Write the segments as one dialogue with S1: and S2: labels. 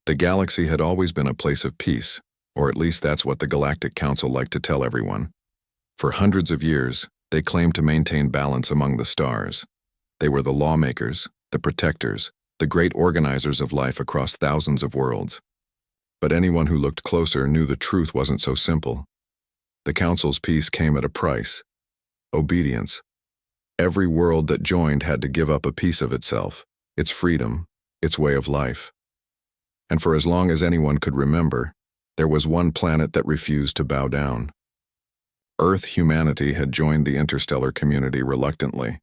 S1: The galaxy had always been a place of peace, or at least that's what the Galactic Council liked to tell everyone. For hundreds of years, they claimed to maintain balance among the stars. They were the lawmakers, the protectors, the great organizers of life across thousands of worlds. But anyone who looked closer knew the truth wasn't so simple. The Council's peace came at a price: obedience. Every world that joined had to give up a piece of itself, its freedom, its way of life. And for as long as anyone could remember, there was one planet that refused to bow down. Earth humanity had joined the interstellar community reluctantly.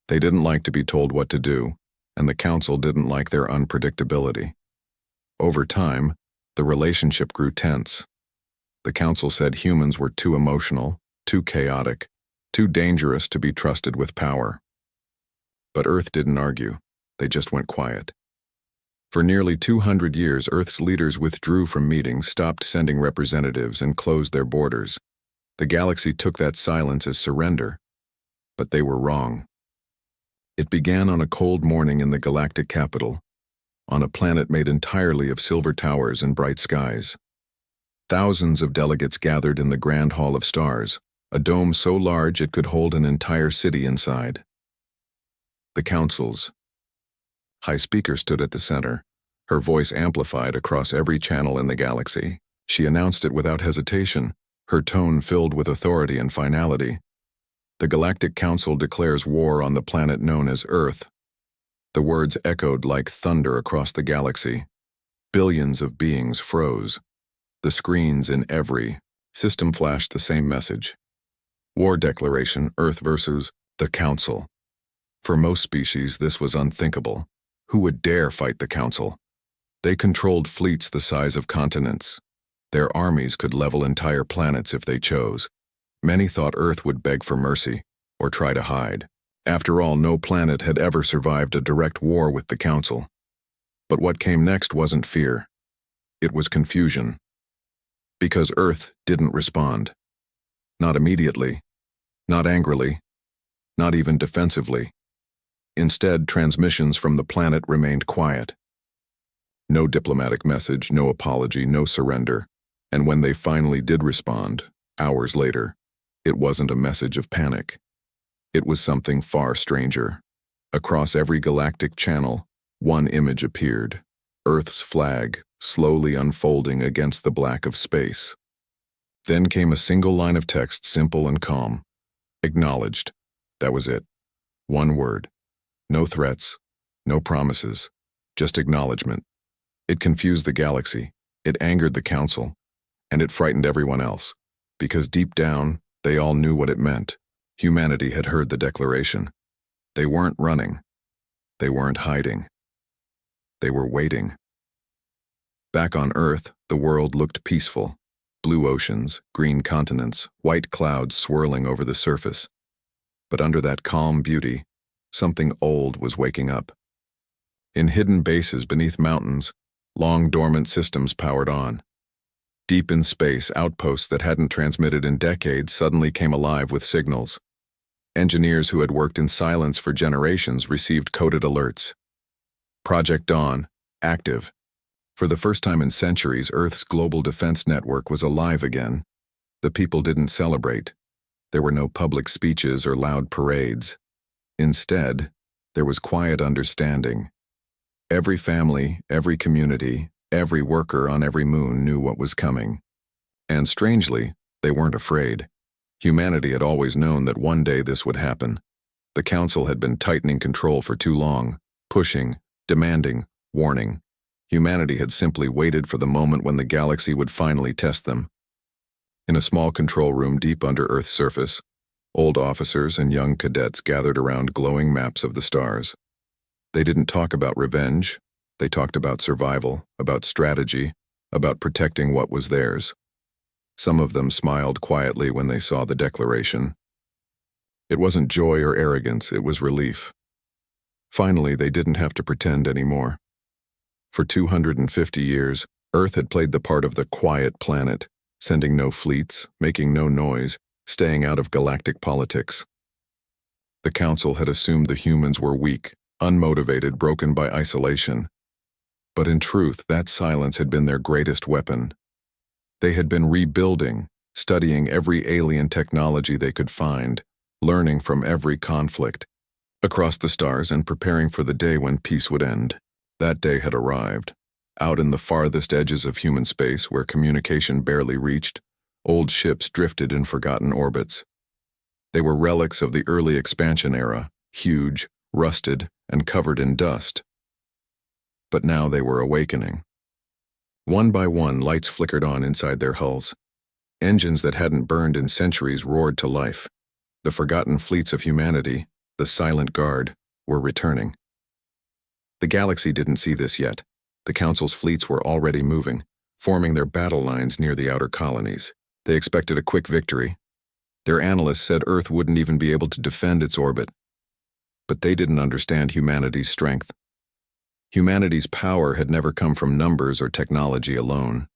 S1: They didn't like to be told what to do, and the Council didn't like their unpredictability. Over time, the relationship grew tense. The Council said humans were too emotional, too chaotic, too dangerous to be trusted with power. But Earth didn't argue. They just went quiet. For nearly 200 years, Earth's leaders withdrew from meetings, stopped sending representatives, and closed their borders. The galaxy took that silence as surrender, but they were wrong. It began on a cold morning in the galactic capital, on a planet made entirely of silver towers and bright skies. Thousands of delegates gathered in the Grand Hall of Stars, a dome so large it could hold an entire city inside. The Council's High Speaker stood at the center, her voice amplified across every channel in the galaxy. She announced it without hesitation, her tone filled with authority and finality. The Galactic Council declares war on the planet known as Earth. The words echoed like thunder across the galaxy. Billions of beings froze. The screens in every system flashed the same message. War declaration, Earth versus the Council. For most species, this was unthinkable. Who would dare fight the Council? They controlled fleets the size of continents. Their armies could level entire planets if they chose. Many thought Earth would beg for mercy, or try to hide. After all, no planet had ever survived a direct war with the Council. But what came next wasn't fear. It was confusion. Because Earth didn't respond. Not immediately, not angrily, not even defensively. Instead, transmissions from the planet remained quiet. No diplomatic message, no apology, no surrender. And when they finally did respond, hours later, it wasn't a message of panic. It was something far stranger. Across every galactic channel, one image appeared: Earth's flag, slowly unfolding against the black of space. Then came a single line of text, simple and calm. Acknowledged. That was it. One word. No threats, no promises, just acknowledgement. It confused the galaxy, it angered the Council, and it frightened everyone else, because deep down, they all knew what it meant. Humanity had heard the declaration. They weren't running. They weren't hiding. They were waiting. Back on Earth, the world looked peaceful. Blue oceans, green continents, white clouds swirling over the surface. But under that calm beauty, something old was waking up. In hidden bases beneath mountains, long dormant systems powered on. Deep in space, outposts that hadn't transmitted in decades suddenly came alive with signals. Engineers who had worked in silence for generations received coded alerts. Project Dawn, active. For the first time in centuries, Earth's global defense network was alive again. The people didn't celebrate. There were no public speeches or loud parades. Instead, there was quiet understanding. Every family, every community, every worker on every moon knew what was coming. And strangely, they weren't afraid. Humanity had always known that one day this would happen. The Council had been tightening control for too long, pushing, demanding, warning. Humanity had simply waited for the moment when the galaxy would finally test them. In a small control room deep under Earth's surface, old officers and young cadets gathered around glowing maps of the stars. They didn't talk about revenge. They talked about survival, about strategy, about protecting what was theirs. Some of them smiled quietly when they saw the declaration. It wasn't joy or arrogance, it was relief. Finally, they didn't have to pretend anymore. For 250 years, Earth had played the part of the quiet planet, sending no fleets, making no noise, staying out of galactic politics. The Council had assumed the humans were weak, unmotivated, broken by isolation. But in truth, that silence had been their greatest weapon. They had been rebuilding, studying every alien technology they could find, learning from every conflict across the stars and preparing for the day when peace would end. That day had arrived. Out in the farthest edges of human space, where communication barely reached, old ships drifted in forgotten orbits. They were relics of the early expansion era, huge, rusted, and covered in dust. But now they were awakening. One by one, lights flickered on inside their hulls. Engines that hadn't burned in centuries roared to life. The forgotten fleets of humanity, the silent guard, were returning. The galaxy didn't see this yet. The Council's fleets were already moving, forming their battle lines near the outer colonies. They expected a quick victory. Their analysts said Earth wouldn't even be able to defend its orbit. But they didn't understand humanity's strength. Humanity's power had never come from numbers or technology alone.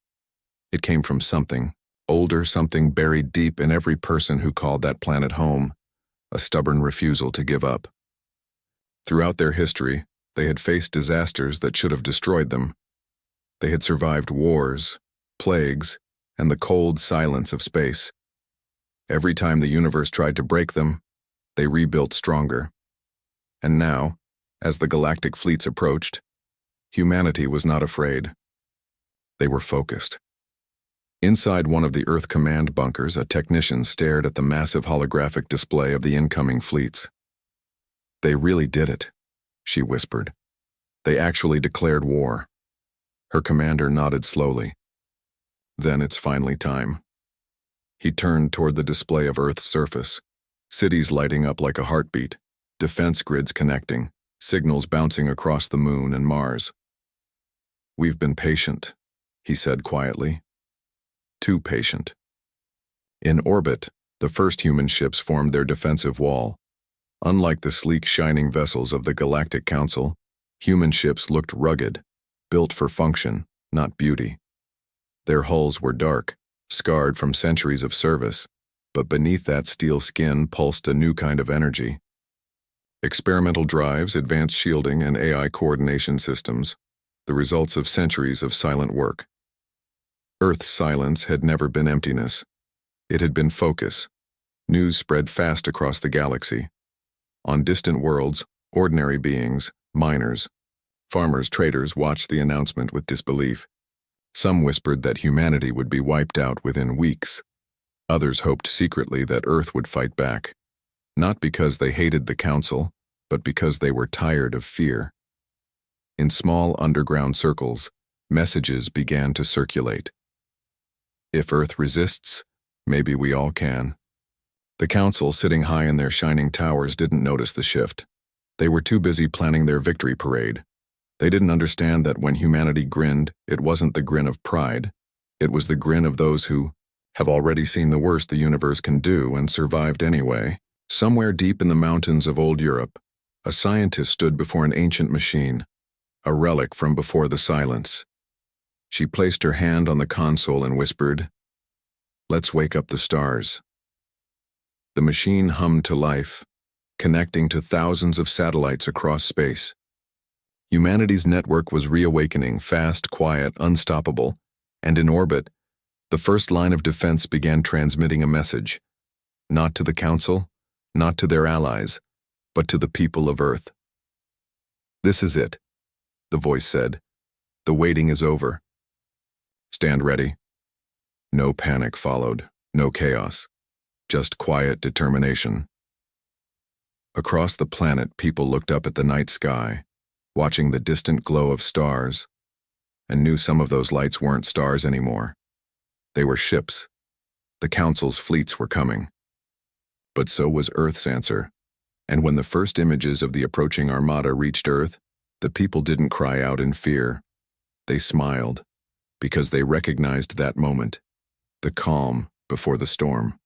S1: It came from something older, something buried deep in every person who called that planet home, a stubborn refusal to give up. Throughout their history, they had faced disasters that should have destroyed them. They had survived wars, plagues, and the cold silence of space. Every time the universe tried to break them, they rebuilt stronger. And now, as the galactic fleets approached, humanity was not afraid. They were focused. Inside one of the Earth command bunkers, a technician stared at the massive holographic display of the incoming fleets. "They really did it," she whispered. "They actually declared war." Her commander nodded slowly. "Then it's finally time." He turned toward the display of Earth's surface, cities lighting up like a heartbeat, defense grids connecting, signals bouncing across the Moon and Mars. "We've been patient," he said quietly. "Too patient." In orbit, the first human ships formed their defensive wall. Unlike the sleek, shining vessels of the Galactic Council, human ships looked rugged, built for function, not beauty. Their hulls were dark, scarred from centuries of service, but beneath that steel skin pulsed a new kind of energy. Experimental drives, advanced shielding, and AI coordination systems, the results of centuries of silent work. Earth's silence had never been emptiness. It had been focus. News spread fast across the galaxy. On distant worlds, ordinary beings, miners, farmers, traders watched the announcement with disbelief. Some whispered that humanity would be wiped out within weeks. Others hoped secretly that Earth would fight back, not because they hated the Council, but because they were tired of fear. In small underground circles, messages began to circulate. If Earth resists, maybe we all can. The Council, sitting high in their shining towers, didn't notice the shift. They were too busy planning their victory parade. They didn't understand that when humanity grinned, it wasn't the grin of pride. It was the grin of those who have already seen the worst the universe can do and survived anyway. Somewhere deep in the mountains of old Europe, a scientist stood before an ancient machine, a relic from before the silence. She placed her hand on the console and whispered, "Let's wake up the stars." The machine hummed to life, connecting to thousands of satellites across space. Humanity's network was reawakening, fast, quiet, unstoppable, and in orbit, the first line of defense began transmitting a message, not to the Council, not to their allies, but to the people of Earth. "This is it," the voice said. "The waiting is over. Stand ready." No panic followed, no chaos, just quiet determination. Across the planet, people looked up at the night sky, watching the distant glow of stars, and knew some of those lights weren't stars anymore. They were ships. The Council's fleets were coming. But so was Earth's answer, and when the first images of the approaching armada reached Earth, the people didn't cry out in fear. They smiled, because they recognized that moment, the calm before the storm.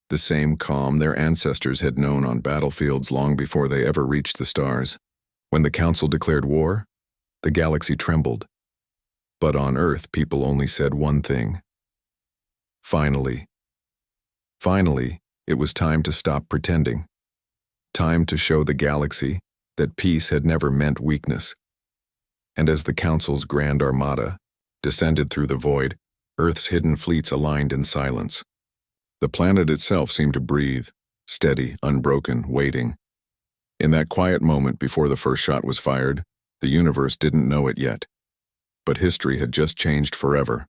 S1: The same calm their ancestors had known on battlefields long before they ever reached the stars. When the Council declared war, the galaxy trembled. But on Earth, people only said one thing. Finally. Finally, it was time to stop pretending. Time to show the galaxy that peace had never meant weakness. And as the Council's Grand Armada descended through the void, Earth's hidden fleets aligned in silence. The planet itself seemed to breathe, steady, unbroken, waiting. In that quiet moment before the first shot was fired, the universe didn't know it yet. But history had just changed forever.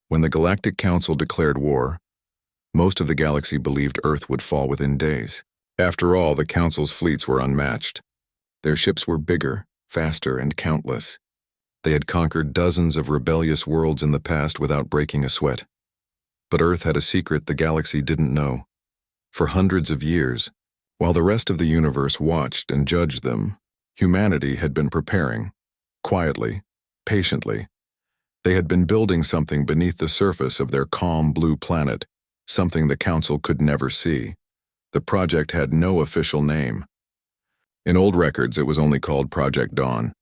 S1: When the Galactic Council declared war, most of the galaxy believed Earth would fall within days. After all, the Council's fleets were unmatched. Their ships were bigger, faster, and countless. They had conquered dozens of rebellious worlds in the past without breaking a sweat. But Earth had a secret the galaxy didn't know. For hundreds of years, while the rest of the universe watched and judged them, humanity had been preparing, quietly, patiently. They had been building something beneath the surface of their calm blue planet, something the Council could never see. The project had no official name. In old records, it was only called Project Dawn.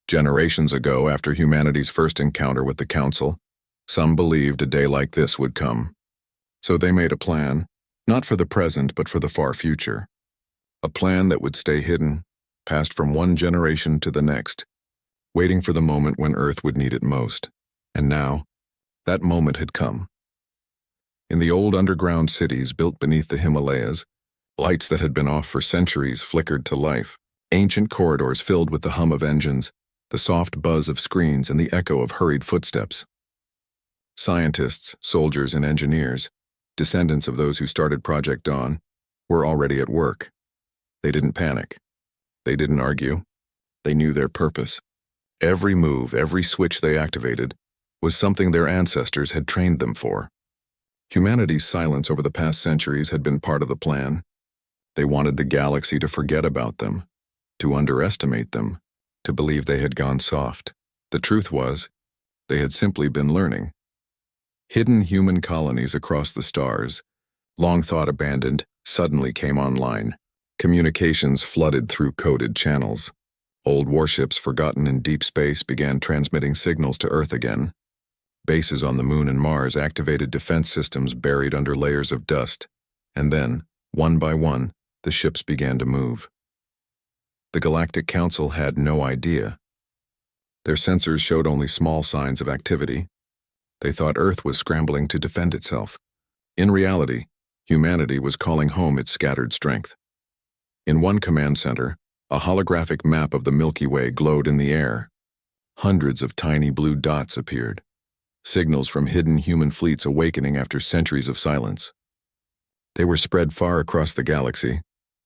S1: Generations ago, after humanity's first encounter with the Council, some believed a day like this would come. So they made a plan, not for the present but for the far future. A plan that would stay hidden, passed from one generation to the next, waiting for the moment when Earth would need it most. And now, that moment had come. In the old underground cities built beneath the Himalayas, lights that had been off for centuries flickered to life. Ancient corridors filled with the hum of engines, the soft buzz of screens, and the echo of hurried footsteps. Scientists, soldiers, and engineers, descendants of those who started Project Dawn, were already at work. They didn't panic. They didn't argue. They knew their purpose. Every move, every switch they activated, was something their ancestors had trained them for. Humanity's silence over the past centuries had been part of the plan. They wanted the galaxy to forget about them, to underestimate them, to believe they had gone soft. The truth was, they had simply been learning. Hidden human colonies across the stars, long thought abandoned, suddenly came online. Communications flooded through coded channels. Old warships forgotten in deep space began transmitting signals to Earth again. Bases on the Moon and Mars activated defense systems buried under layers of dust, and then, one by one, the ships began to move. The Galactic Council had no idea. Their sensors showed only small signs of activity. They thought Earth was scrambling to defend itself. In reality, humanity was calling home its scattered strength. In one command center, a holographic map of the Milky Way glowed in the air. Hundreds of tiny blue dots appeared, signals from hidden human fleets awakening after centuries of silence. They were spread far across the galaxy,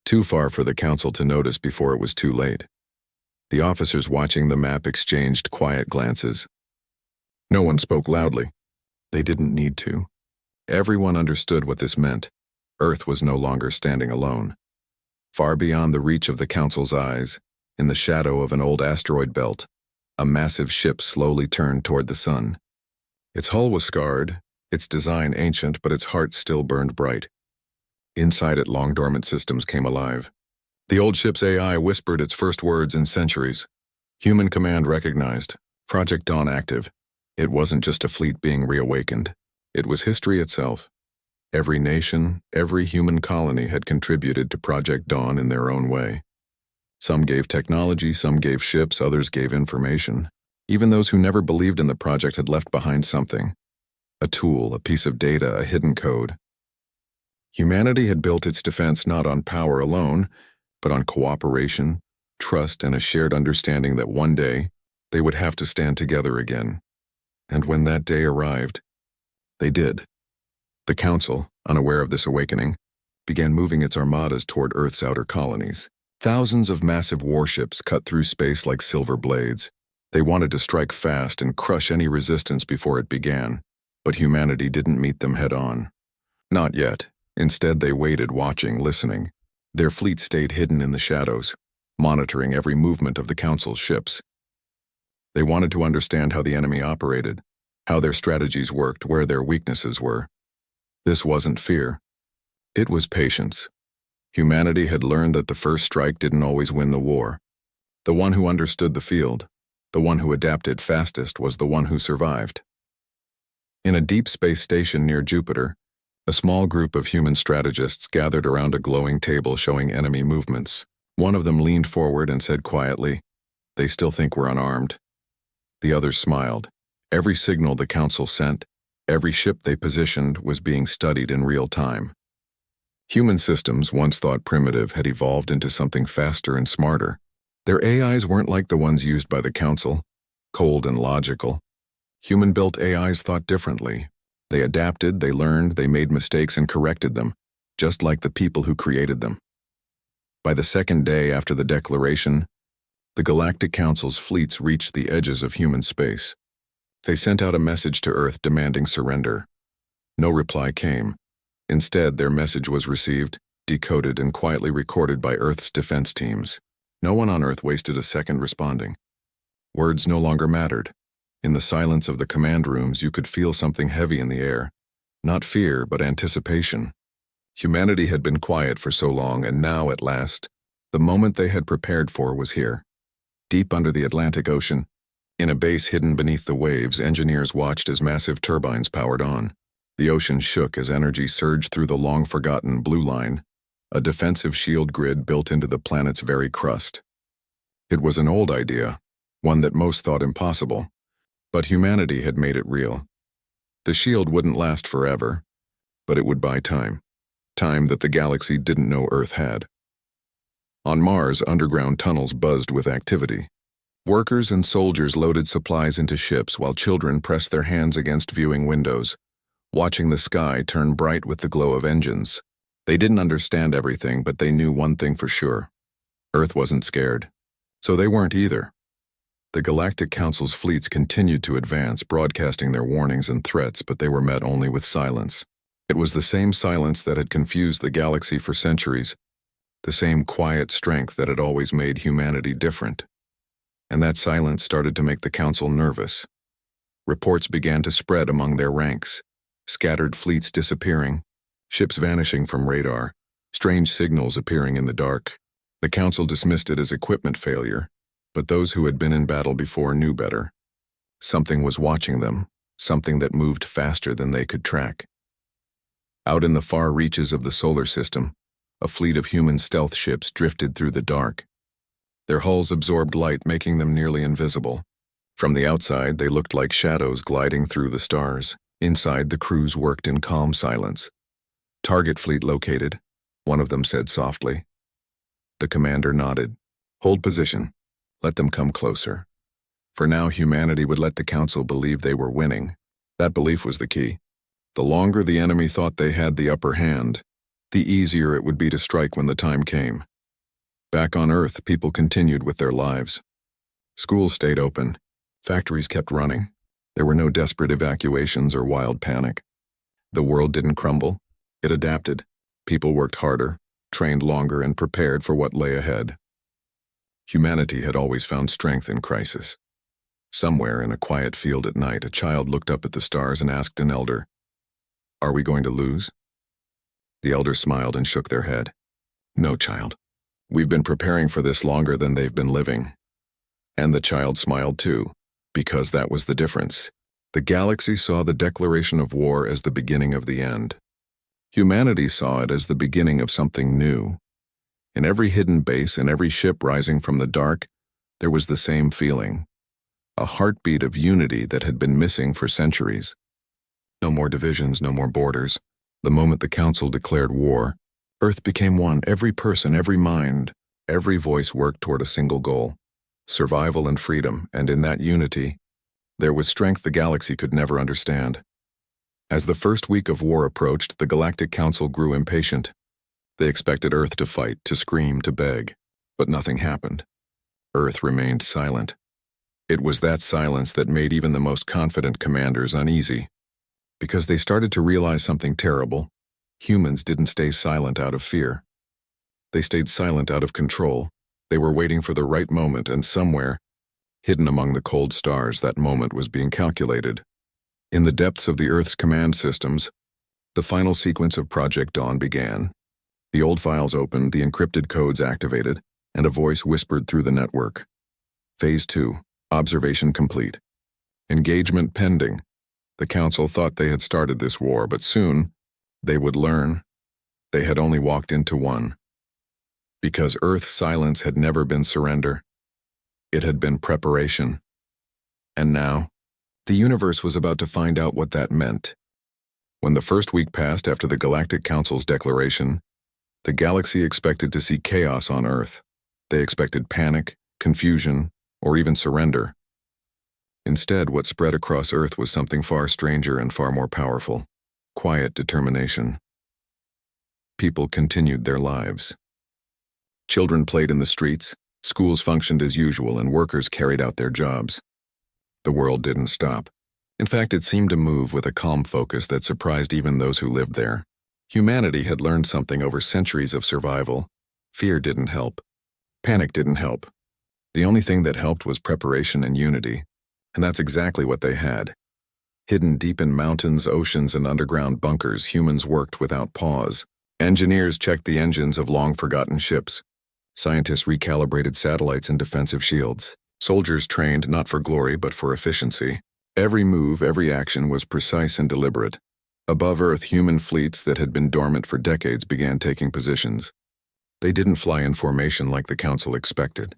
S1: too far for the Council to notice before it was too late. The officers watching the map exchanged quiet glances. No one spoke loudly. They didn't need to. Everyone understood what this meant. Earth was no longer standing alone. Far beyond the reach of the Council's eyes, in the shadow of an old asteroid belt, a massive ship slowly turned toward the sun. Its hull was scarred, its design ancient, but its heart still burned bright. Inside it, long-dormant systems came alive. The old ship's AI whispered its first words in centuries. Human command recognized. Project Dawn active. It wasn't just a fleet being reawakened. It was history itself. Every nation, every human colony had contributed to Project Dawn in their own way. Some gave technology, some gave ships, others gave information. Even those who never believed in the project had left behind something. A tool, a piece of data, a hidden code. Humanity had built its defense not on power alone, but on cooperation, trust, and a shared understanding that one day they would have to stand together again. And when that day arrived, they did. The Council, unaware of this awakening, began moving its armadas toward Earth's outer colonies. Thousands of massive warships cut through space like silver blades. They wanted to strike fast and crush any resistance before it began, but humanity didn't meet them head-on. Not yet. Instead, they waited, watching, listening. Their fleet stayed hidden in the shadows, monitoring every movement of the Council's ships. They wanted to understand how the enemy operated, how their strategies worked, where their weaknesses were. This wasn't fear. It was patience. Humanity had learned that the first strike didn't always win the war. The one who understood the field, the one who adapted fastest, was the one who survived. In a deep space station near Jupiter, a small group of human strategists gathered around a glowing table showing enemy movements. One of them leaned forward and said quietly, They still think we're unarmed." The others smiled. Every signal the Council sent, every ship they positioned was being studied in real time. Human systems, once thought primitive, had evolved into something faster and smarter. Their AIs weren't like the ones used by the Council, cold and logical. Human-built AIs thought differently. They adapted, they learned, they made mistakes and corrected them, just like the people who created them. By the second day after the declaration, the Galactic Council's fleets reached the edges of human space. They sent out a message to Earth demanding surrender. No reply came. Instead, their message was received, decoded, and quietly recorded by Earth's defense teams. No one on Earth wasted a second responding. Words no longer mattered. In the silence of the command rooms, you could feel something heavy in the air. Not fear, but anticipation. Humanity had been quiet for so long, and now, at last, the moment they had prepared for was here. Deep under the Atlantic Ocean, in a base hidden beneath the waves, engineers watched as massive turbines powered on. The ocean shook as energy surged through the long-forgotten blue line, a defensive shield grid built into the planet's very crust. It was an old idea, one that most thought impossible, but humanity had made it real. The shield wouldn't last forever, but it would buy time. Time that the galaxy didn't know Earth had. On Mars, underground tunnels buzzed with activity. Workers and soldiers loaded supplies into ships while children pressed their hands against viewing windows, watching the sky turn bright with the glow of engines. They didn't understand everything, but they knew one thing for sure. Earth wasn't scared. So they weren't either. The Galactic Council's fleets continued to advance, broadcasting their warnings and threats, but they were met only with silence. It was the same silence that had confused the galaxy for centuries, the same quiet strength that had always made humanity different. And that silence started to make the Council nervous. Reports began to spread among their ranks, scattered fleets disappearing, ships vanishing from radar, strange signals appearing in the dark. The Council dismissed it as equipment failure, but those who had been in battle before knew better. Something was watching them, something that moved faster than they could track. Out in the far reaches of the solar system, a fleet of human stealth ships drifted through the dark. Their hulls absorbed light, making them nearly invisible. From the outside, they looked like shadows gliding through the stars. Inside, the crews worked in calm silence. "Target fleet located," one of them said softly. The commander nodded. "Hold position. Let them come closer." For now, humanity would let the Council believe they were winning. That belief was the key. The longer the enemy thought they had the upper hand, the easier it would be to strike when the time came. Back on Earth, people continued with their lives. Schools stayed open. Factories kept running. There were no desperate evacuations or wild panic. The world didn't crumble. It adapted. People worked harder, trained longer, and prepared for what lay ahead. Humanity had always found strength in crisis. Somewhere in a quiet field at night, a child looked up at the stars and asked an elder, "Are we going to lose?" The elder smiled and shook their head. "No, child. We've been preparing for this longer than they've been living." And the child smiled too, because that was the difference. The galaxy saw the declaration of war as the beginning of the end. Humanity saw it as the beginning of something new. In every hidden base, in every ship rising from the dark, there was the same feeling. A heartbeat of unity that had been missing for centuries. No more divisions, no more borders. The moment the Council declared war, Earth became one. Every person, every mind, every voice worked toward a single goal: survival and freedom, and in that unity, there was strength the galaxy could never understand. As the first week of war approached, the Galactic Council grew impatient. They expected Earth to fight, to scream, to beg, but nothing happened. Earth remained silent. It was that silence that made even the most confident commanders uneasy. Because they started to realize something terrible. Humans didn't stay silent out of fear. They stayed silent out of control. They were waiting for the right moment, and somewhere, hidden among the cold stars, that moment was being calculated. In the depths of the Earth's command systems, the final sequence of Project Dawn began. The old files opened, the encrypted codes activated, and a voice whispered through the network. Phase 2, observation complete. Engagement pending. The Council thought they had started this war, but soon, they would learn they had only walked into one. Because Earth's silence had never been surrender. It had been preparation. And now, the universe was about to find out what that meant. When the first week passed after the Galactic Council's declaration, the galaxy expected to see chaos on Earth. They expected panic, confusion, or even surrender. Instead, what spread across Earth was something far stranger and far more powerful: quiet determination. People continued their lives. Children played in the streets, schools functioned as usual, and workers carried out their jobs. The world didn't stop. In fact, it seemed to move with a calm focus that surprised even those who lived there. Humanity had learned something over centuries of survival. Fear didn't help. Panic didn't help. The only thing that helped was preparation and unity. And that's exactly what they had. Hidden deep in mountains, oceans, and underground bunkers, humans worked without pause. Engineers checked the engines of long-forgotten ships. Scientists recalibrated satellites and defensive shields. Soldiers trained not for glory but for efficiency. Every move, every action was precise and deliberate. Above Earth, human fleets that had been dormant for decades began taking positions. They didn't fly in formation like the Council expected.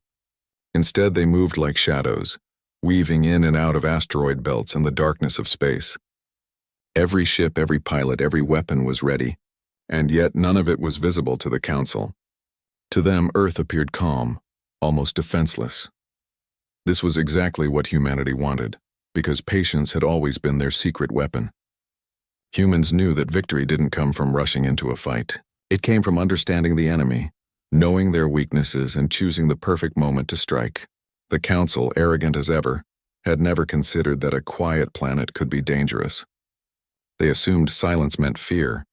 S1: Instead, they moved like shadows, weaving in and out of asteroid belts and the darkness of space. Every ship, every pilot, every weapon was ready, and yet none of it was visible to the Council. To them, Earth appeared calm, almost defenseless. This was exactly what humanity wanted, because patience had always been their secret weapon. Humans knew that victory didn't come from rushing into a fight. It came from understanding the enemy, knowing their weaknesses, and choosing the perfect moment to strike. The Council, arrogant as ever, had never considered that a quiet planet could be dangerous. They assumed silence meant fear.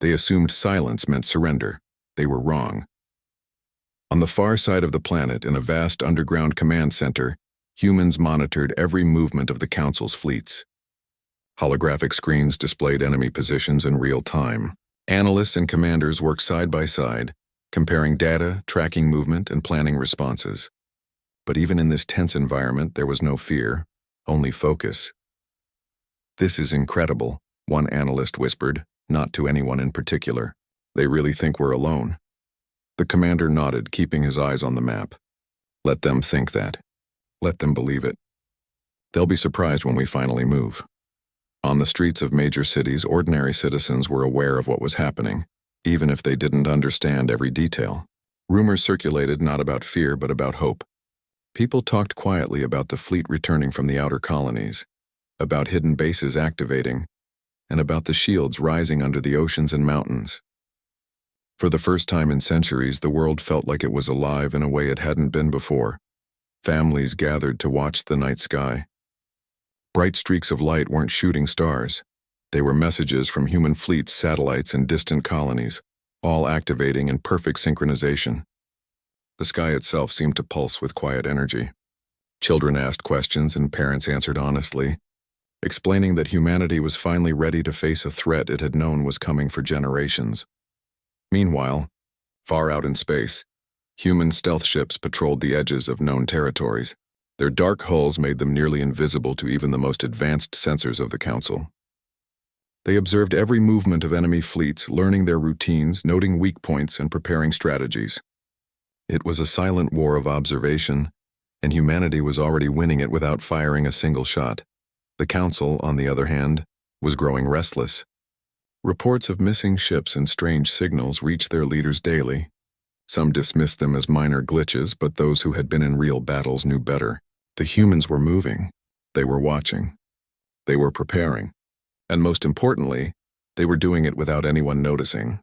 S1: They assumed silence meant surrender. They were wrong. On the far side of the planet, in a vast underground command center, humans monitored every movement of the Council's fleets. Holographic screens displayed enemy positions in real time. Analysts and commanders worked side by side, comparing data, tracking movement, and planning responses. But even in this tense environment, there was no fear, only focus. "This is incredible," one analyst whispered, not to anyone in particular. "They really think we're alone." The commander nodded, keeping his eyes on the map. "Let them think that. Let them believe it. They'll be surprised when we finally move." On the streets of major cities, ordinary citizens were aware of what was happening, even if they didn't understand every detail. Rumors circulated not about fear but about hope. People talked quietly about the fleet returning from the outer colonies, about hidden bases activating, and about the shields rising under the oceans and mountains. For the first time in centuries, the world felt like it was alive in a way it hadn't been before. Families gathered to watch the night sky. Bright streaks of light weren't shooting stars. They were messages from human fleets, satellites, and distant colonies, all activating in perfect synchronization. The sky itself seemed to pulse with quiet energy. Children asked questions and parents answered honestly, explaining that humanity was finally ready to face a threat it had known was coming for generations. Meanwhile, far out in space, human stealth ships patrolled the edges of known territories. Their dark hulls made them nearly invisible to even the most advanced sensors of the Council. They observed every movement of enemy fleets, learning their routines, noting weak points, and preparing strategies. It was a silent war of observation, and humanity was already winning it without firing a single shot. The Council, on the other hand, was growing restless. Reports of missing ships and strange signals reached their leaders daily. Some dismissed them as minor glitches, but those who had been in real battles knew better. The humans were moving. They were watching. They were preparing. And most importantly, they were doing it without anyone noticing.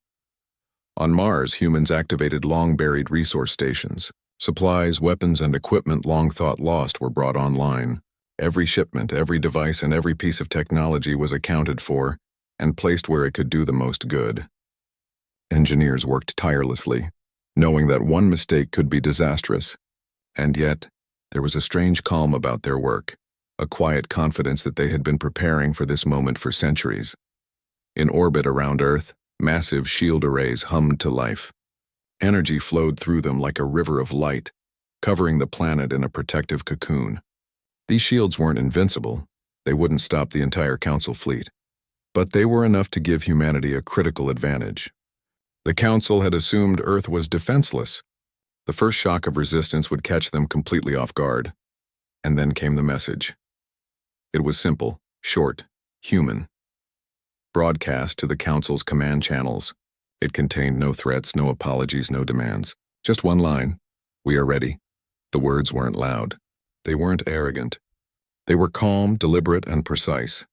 S1: On Mars, humans activated long-buried resource stations. Supplies, weapons, and equipment long thought lost were brought online. Every shipment, every device, and every piece of technology was accounted for and placed where it could do the most good. Engineers worked tirelessly, knowing that one mistake could be disastrous. And yet, there was a strange calm about their work, a quiet confidence that they had been preparing for this moment for centuries. In orbit around Earth, massive shield arrays hummed to life. Energy flowed through them like a river of light, covering the planet in a protective cocoon. These shields weren't invincible. They wouldn't stop the entire Council fleet. But they were enough to give humanity a critical advantage. The Council had assumed Earth was defenseless. The first shock of resistance would catch them completely off guard. And then came the message. It was simple, short, human. Broadcast to the Council's command channels. It contained no threats, no apologies, no demands. Just one line. We are ready. The words weren't loud. They weren't arrogant. They were calm, deliberate, and precise.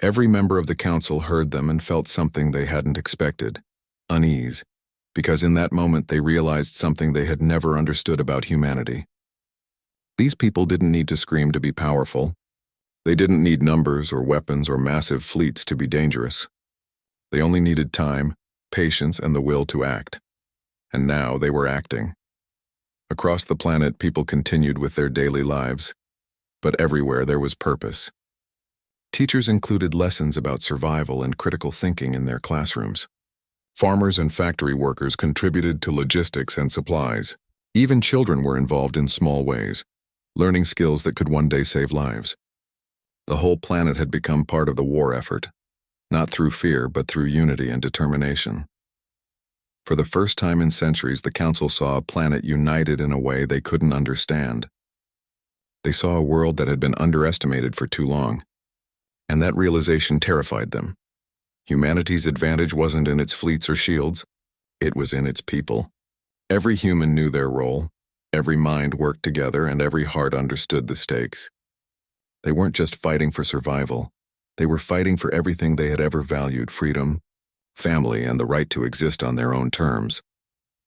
S1: Every member of the Council heard them and felt something they hadn't expected. Unease. Because in that moment they realized something they had never understood about humanity. These people didn't need to scream to be powerful. They didn't need numbers or weapons or massive fleets to be dangerous. They only needed time, patience, and the will to act. And now they were acting. Across the planet, people continued with their daily lives, but everywhere there was purpose. Teachers included lessons about survival and critical thinking in their classrooms. Farmers and factory workers contributed to logistics and supplies. Even children were involved in small ways, learning skills that could one day save lives. The whole planet had become part of the war effort, not through fear but through unity and determination. For the first time in centuries, the Council saw a planet united in a way they couldn't understand. They saw a world that had been underestimated for too long, and that realization terrified them. Humanity's advantage wasn't in its fleets or shields, it was in its people. Every human knew their role, every mind worked together, and every heart understood the stakes. They weren't just fighting for survival, they were fighting for everything they had ever valued: freedom, family, and the right to exist on their own terms.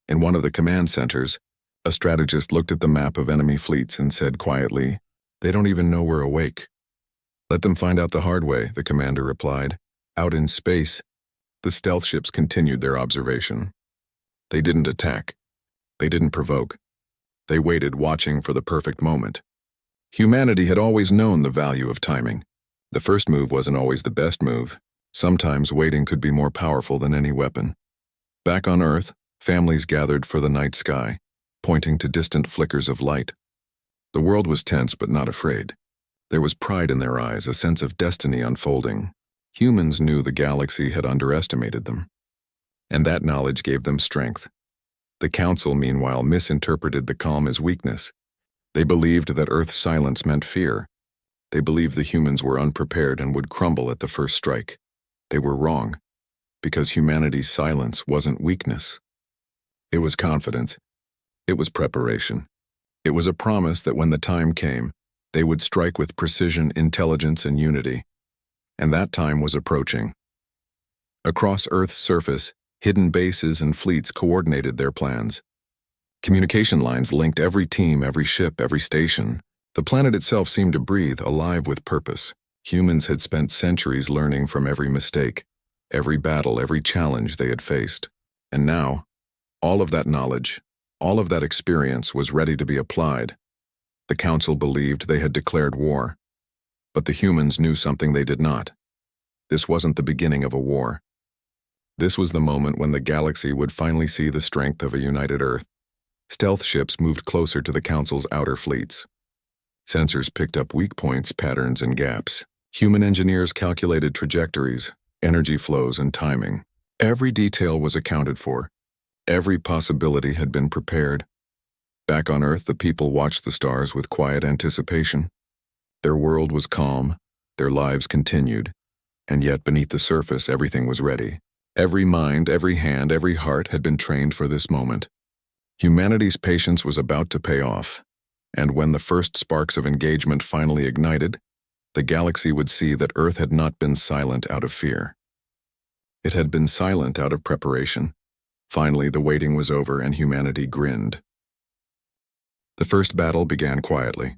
S1: In one of the command centers, a strategist looked at the map of enemy fleets and said quietly, "They don't even know we're awake." "Let them find out the hard way," the commander replied. Out in space, the stealth ships continued their observation. They didn't attack. They didn't provoke. They waited, watching for the perfect moment. Humanity had always known the value of timing. The first move wasn't always the best move. Sometimes waiting could be more powerful than any weapon. Back on Earth, families gathered for the night sky, pointing to distant flickers of light. The world was tense but not afraid. There was pride in their eyes, a sense of destiny unfolding. Humans knew the galaxy had underestimated them, and that knowledge gave them strength. The Council, meanwhile, misinterpreted the calm as weakness. They believed that Earth's silence meant fear. They believed the humans were unprepared and would crumble at the first strike. They were wrong, because humanity's silence wasn't weakness. It was confidence. It was preparation. It was a promise that when the time came, they would strike with precision, intelligence, and unity. And that time was approaching. Across Earth's surface, hidden bases and fleets coordinated their plans. Communication lines linked every team, every ship, every station. The planet itself seemed to breathe, alive with purpose. Humans had spent centuries learning from every mistake, every battle, every challenge they had faced. And now, all of that knowledge, all of that experience was ready to be applied. The Council believed they had declared war. But the humans knew something they did not. This wasn't the beginning of a war. This was the moment when the galaxy would finally see the strength of a united Earth. Stealth ships moved closer to the Council's outer fleets. Sensors picked up weak points, patterns, and gaps. Human engineers calculated trajectories, energy flows, and timing. Every detail was accounted for. Every possibility had been prepared. Back on Earth, the people watched the stars with quiet anticipation. Their world was calm, their lives continued, and yet beneath the surface everything was ready. Every mind, every hand, every heart had been trained for this moment. Humanity's patience was about to pay off, and when the first sparks of engagement finally ignited, the galaxy would see that Earth had not been silent out of fear. It had been silent out of preparation. Finally, the waiting was over and humanity grinned. The first battle began quietly,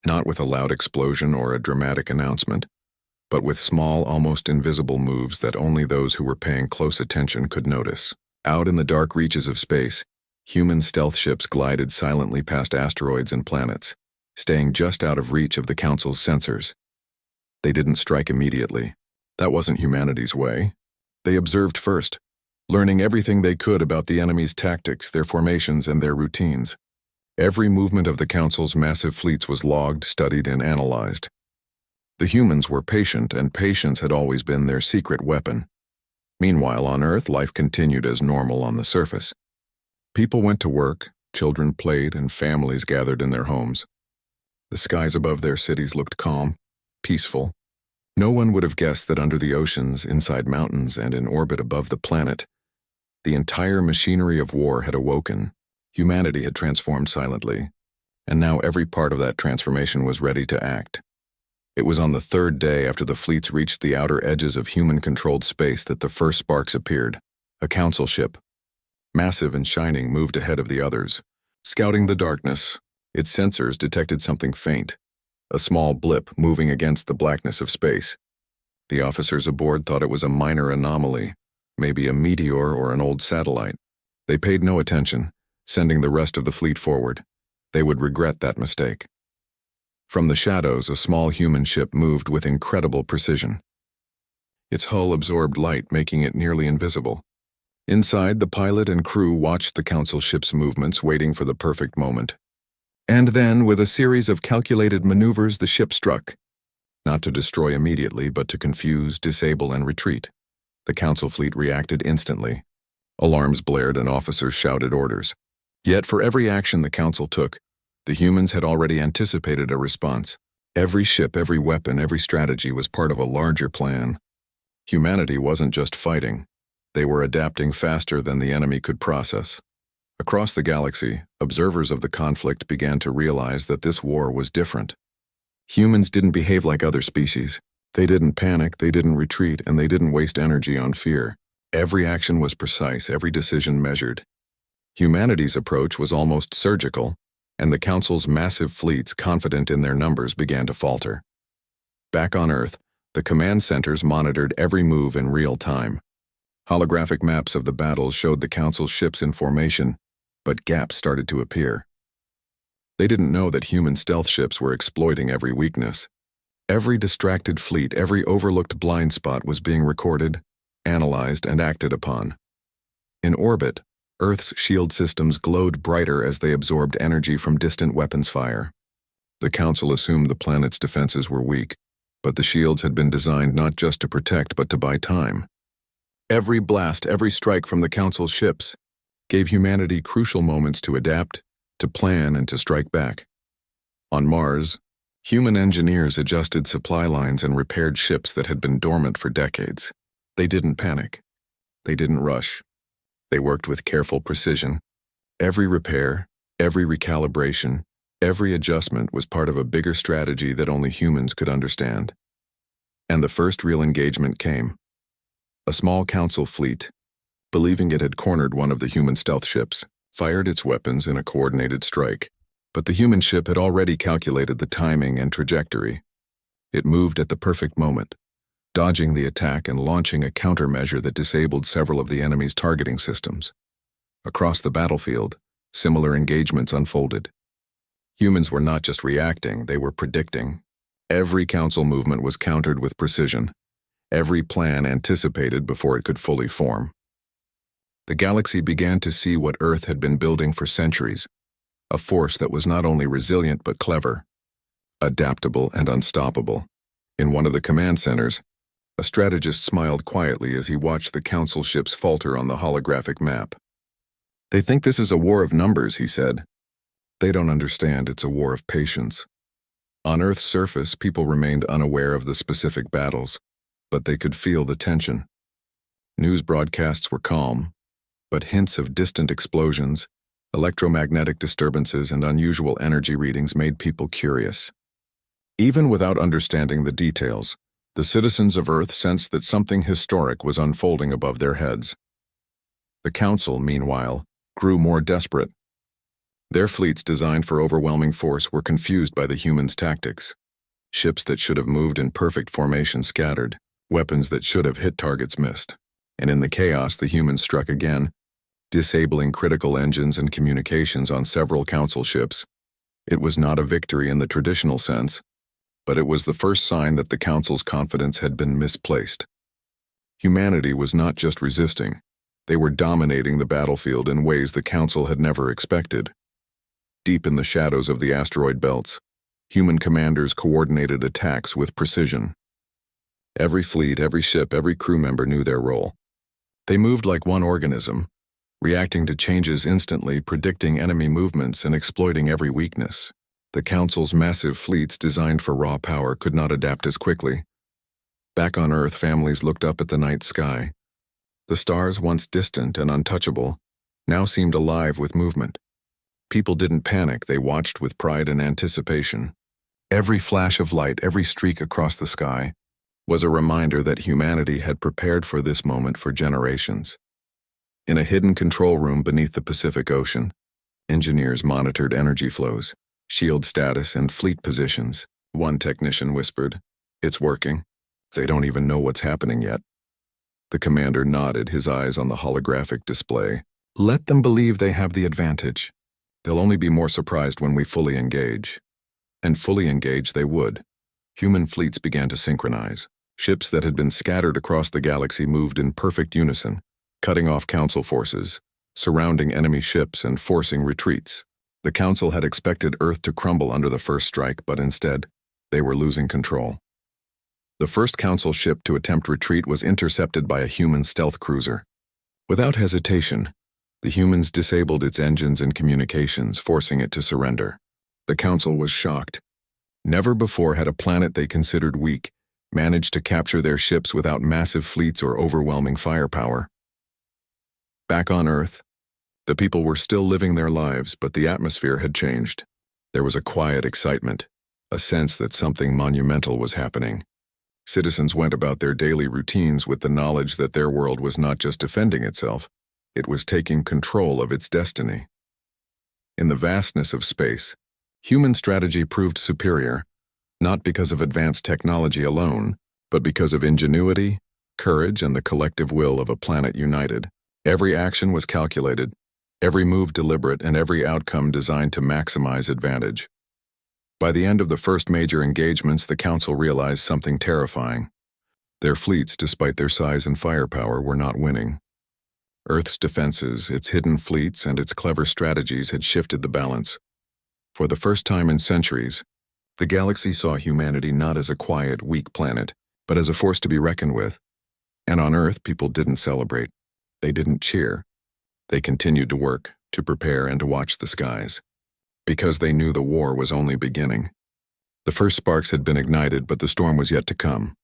S1: not with a loud explosion or a dramatic announcement, but with small, almost invisible moves that only those who were paying close attention could notice. Out in the dark reaches of space, human stealth ships glided silently past asteroids and planets, staying just out of reach of the Council's sensors. They didn't strike immediately. That wasn't humanity's way. They observed first, learning everything they could about the enemy's tactics, their formations, and their routines. Every movement of the Council's massive fleets was logged, studied, and analyzed. The humans were patient, and patience had always been their secret weapon. Meanwhile, on Earth, life continued as normal on the surface. People went to work, Children played and families gathered in their homes. The skies above their cities looked calm, peaceful. No one would have guessed that under the oceans, inside mountains, and in orbit above the planet, the entire machinery of war had awoken. Humanity had transformed silently, and now every part of that transformation was ready to act. It was on the third day after the fleets reached the outer edges of human-controlled space that the first sparks appeared. A council ship, massive and shining, moved ahead of the others. Scouting the darkness, its sensors detected something faint, a small blip moving against the blackness of space. The officers aboard thought it was a minor anomaly, maybe a meteor or an old satellite. They paid no attention, sending the rest of the fleet forward. They would regret that mistake. From the shadows, a small human ship moved with incredible precision. Its hull absorbed light, making it nearly invisible. Inside, the pilot and crew watched the council ship's movements, waiting for the perfect moment. And then, with a series of calculated maneuvers, the ship struck. Not to destroy immediately, but to confuse, disable, and retreat. The council fleet reacted instantly. Alarms blared and officers shouted orders. Yet for every action the council took, the humans had already anticipated a response. Every ship, every weapon, every strategy was part of a larger plan. Humanity wasn't just fighting. They were adapting faster than the enemy could process. Across the galaxy, observers of the conflict began to realize that this war was different. Humans didn't behave like other species. They didn't panic, they didn't retreat, and they didn't waste energy on fear. Every action was precise, every decision measured. Humanity's approach was almost surgical, and the Council's massive fleets, confident in their numbers, began to falter. Back on Earth, the command centers monitored every move in real time. Holographic maps of the battles showed the Council's ships in formation, but gaps started to appear. They didn't know that human stealth ships were exploiting every weakness. Every distracted fleet, every overlooked blind spot was being recorded, analyzed, and acted upon. In orbit, Earth's shield systems glowed brighter as they absorbed energy from distant weapons fire. The Council assumed the planet's defenses were weak, but the shields had been designed not just to protect but to buy time. Every blast, every strike from the Council's ships gave humanity crucial moments to adapt, to plan, and to strike back. On Mars, human engineers adjusted supply lines and repaired ships that had been dormant for decades. They didn't panic. They didn't rush. They worked with careful precision. Every repair, every recalibration, every adjustment was part of a bigger strategy that only humans could understand. And the first real engagement came. A small Council fleet, believing it had cornered one of the human stealth ships, fired its weapons in a coordinated strike. But the human ship had already calculated the timing and trajectory. It moved at the perfect moment, dodging the attack and launching a countermeasure that disabled several of the enemy's targeting systems. Across the battlefield, similar engagements unfolded. Humans were not just reacting, they were predicting. Every Council movement was countered with precision. Every plan anticipated before it could fully form. The galaxy began to see what Earth had been building for centuries, a force that was not only resilient but clever, adaptable and unstoppable. In one of the command centers, a strategist smiled quietly as he watched the Council ships falter on the holographic map. "They think this is a war of numbers," he said. "They don't understand it's a war of patience." On Earth's surface, people remained unaware of the specific battles, but they could feel the tension. News broadcasts were calm, but hints of distant explosions, electromagnetic disturbances, and unusual energy readings made people curious. Even without understanding the details, the citizens of Earth sensed that something historic was unfolding above their heads. The Council, meanwhile, grew more desperate. Their fleets designed for overwhelming force were confused by the humans' tactics. Ships that should have moved in perfect formation scattered, weapons that should have hit targets missed. And in the chaos, the humans struck again, disabling critical engines and communications on several Council ships. It was not a victory in the traditional sense, but it was the first sign that the Council's confidence had been misplaced. Humanity was not just resisting, they were dominating the battlefield in ways the Council had never expected. Deep in the shadows of the asteroid belts, human commanders coordinated attacks with precision. Every fleet, every ship, every crew member knew their role. They moved like one organism, reacting to changes instantly, predicting enemy movements, and exploiting every weakness. The Council's massive fleets designed for raw power could not adapt as quickly. Back on Earth, families looked up at the night sky. The stars, once distant and untouchable, now seemed alive with movement. People didn't panic, they watched with pride and anticipation. Every flash of light, every streak across the sky, was a reminder that humanity had prepared for this moment for generations. In a hidden control room beneath the Pacific Ocean, engineers monitored energy flows, shield status, and fleet positions. One technician whispered, "It's working. They don't even know what's happening yet." The commander nodded, his eyes on the holographic display. "Let them believe they have the advantage. They'll only be more surprised when we fully engage." And fully engage they would. Human fleets began to synchronize. Ships that had been scattered across the galaxy moved in perfect unison, cutting off Council forces, surrounding enemy ships, and forcing retreats. The Council had expected Earth to crumble under the first strike, but instead, they were losing control. The first Council ship to attempt retreat was intercepted by a human stealth cruiser. Without hesitation, the humans disabled its engines and communications, forcing it to surrender. The Council was shocked. Never before had a planet they considered weak managed to capture their ships without massive fleets or overwhelming firepower. Back on Earth, the people were still living their lives, but the atmosphere had changed. There was a quiet excitement, a sense that something monumental was happening. Citizens went about their daily routines with the knowledge that their world was not just defending itself, it was taking control of its destiny. In the vastness of space, human strategy proved superior, not because of advanced technology alone, but because of ingenuity, courage, and the collective will of a planet united. Every action was calculated, every move deliberate, and every outcome designed to maximize advantage. By the end of the first major engagements, the Council realized something terrifying. Their fleets, despite their size and firepower, were not winning. Earth's defenses, its hidden fleets, and its clever strategies had shifted the balance. For the first time in centuries, the galaxy saw humanity not as a quiet, weak planet, but as a force to be reckoned with. And on Earth, people didn't celebrate. They didn't cheer. They continued to work, to prepare, and to watch the skies. Because they knew the war was only beginning. The first sparks had been ignited, but the storm was yet to come.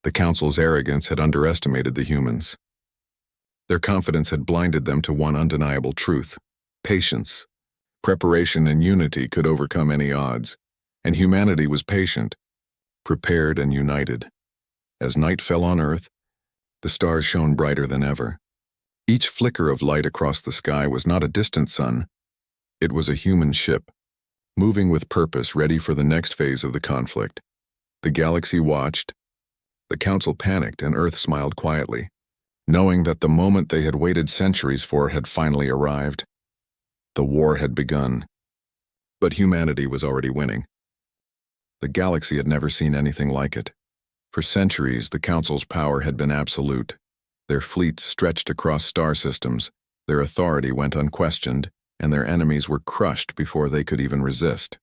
S1: The Council's arrogance had underestimated the humans. Their confidence had blinded them to one undeniable truth: patience. Preparation and unity could overcome any odds, and humanity was patient, prepared, and united. As night fell on Earth, the stars shone brighter than ever. Each flicker of light across the sky was not a distant sun. It was a human ship, moving with purpose, ready for the next phase of the conflict. The galaxy watched. The Council panicked, and Earth smiled quietly, knowing that the moment they had waited centuries for had finally arrived. The war had begun, but humanity was already winning. The galaxy had never seen anything like it. For centuries, the Council's power had been absolute. Their fleets stretched across star systems, their authority went unquestioned, and their enemies were crushed before they could even resist.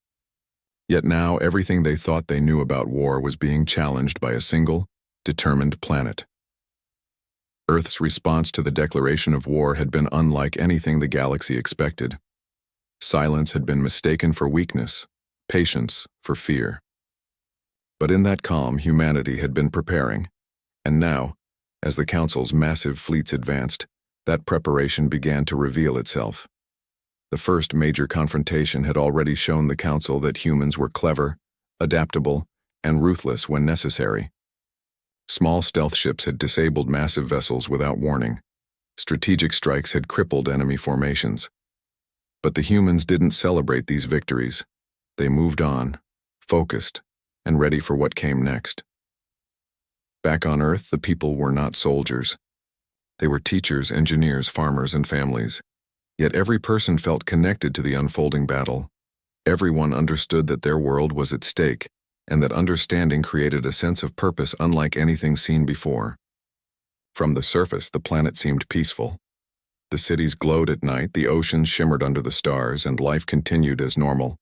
S1: Yet now, everything they thought they knew about war was being challenged by a single, determined planet. Earth's response to the declaration of war had been unlike anything the galaxy expected. Silence had been mistaken for weakness, patience for fear. But in that calm, humanity had been preparing, and now, as the Council's massive fleets advanced, that preparation began to reveal itself. The first major confrontation had already shown the Council that humans were clever, adaptable, and ruthless when necessary. Small stealth ships had disabled massive vessels without warning. Strategic strikes had crippled enemy formations. But the humans didn't celebrate these victories. They moved on, focused, and ready for what came next. Back on Earth, the people were not soldiers. They were teachers, engineers, farmers, and families. Yet every person felt connected to the unfolding battle. Everyone understood that their world was at stake, and that understanding created a sense of purpose unlike anything seen before. From the surface, the planet seemed peaceful. The cities glowed at night, the oceans shimmered under the stars, and life continued as normal.